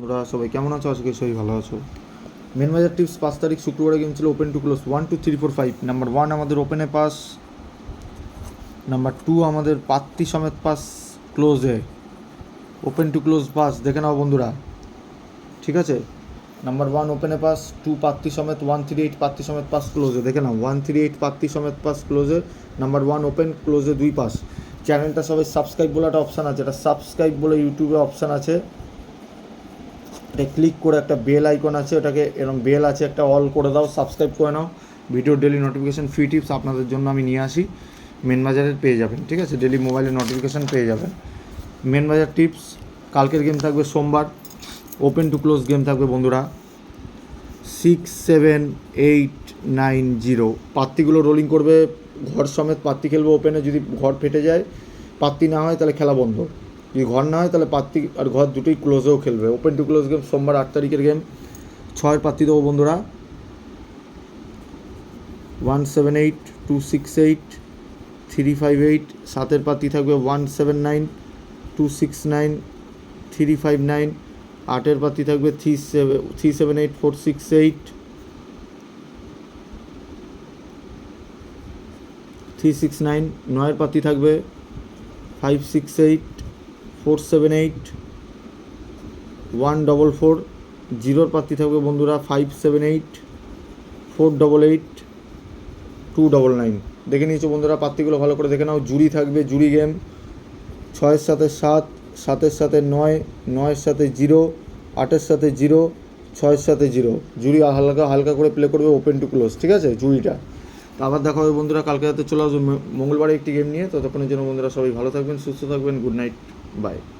বন্ধুরা সবাই কেমন আছো? আজকে সবাই ভালো আছো। মেন বাজার টিপস 5 তারিখ শুক্রবারে গেম ছিল ওপেন টু ক্লোজ 1 2 3 4 5। নাম্বার 1 আমাদের ওপেনে পাস, নাম্বার 2 আমাদের পাত্তি সমেত পাস ক্লোজে, ওপেন টু ক্লোজ পাস দেখে নাও বন্ধুরা, ঠিক আছে। নাম্বার 1 ওপেনে পাস, 2 পাত্তি সমেত, 138 পাত্তি সমেত পাস ক্লোজে দেখে নাও, 138 পাত্তি সমেত পাস ক্লোজে। নাম্বার 1 ওপেন, ক্লোজে 2 পাস। চ্যানেলটা সবাই সাবস্ক্রাইব বলে একটা অপশান আছে, এটা সাবস্ক্রাইব বলে ইউটিউবে অপশান আছে, এটা ক্লিক করে একটা বেল আইকন আছে, ওটাকে এরকম বেল আছে একটা অল করে দাও, সাবস্ক্রাইব করে নাও। Video daily notification free tips আপনাদের জন্য আমি নিয়ে আসি, মেন বাজারের পেয়ে যাবেন, ঠিক আছে। ডেলি মোবাইলে নোটিফিকেশান পেয়ে যাবেন। মেন বাজার টিপস, কালকের গেম থাকবে সোমবার, ওপেন টু ক্লোজ গেম থাকবে বন্ধুরা 6 7 8 9 0। পাত্তিগুলো রোলিং করবে, ঘর সমেত পাত্তি খেলবে ওপেনে। যদি ঘর ফেটে যায়, পাত্তি না হয় তাহলে খেলা বন্ধ। যদি ঘর না হয় তাহলে পাত্তি আর ঘর দুটোই ক্লোজেও খেলবে। ওপেন টু ক্লোজ গেম সোমবার 8 তারিখের গেম। 6 পাত্তি দেবো বন্ধুরা 178 268 358। 7 পাত্তি থাকবে 179 269 359। 8 পাত্তি থাকবে 378 468 369। 9 পাত্তি থাকবে 568 478 144। 0 পাত্তি থাকবে বন্ধুরা 578 488 299। দেখে নিয়েছো বন্ধুরা, পাত্তিগুলো ভালো করে দেখে নাও। জুড়ি থাকবে, জুড়ি গেম 6-এর সাথে 7, 7-এর সাথে 9, 9-এর সাথে 0, 8-এর সাথে 0, 6-এর সাথে 0। জুড়ি হালকা হালকা করে প্লে করবে ওপেন টু ক্লোজ, ঠিক আছে, জুড়িটা। তো আবার দেখা হবে বন্ধুরা, কালকে রাতে চলে আসবে মঙ্গলবারে একটি গেম নিয়ে। ততক্ষণের জন্য বন্ধুরা সবাই ভালো থাকবেন, সুস্থ থাকবেন। Good night, by.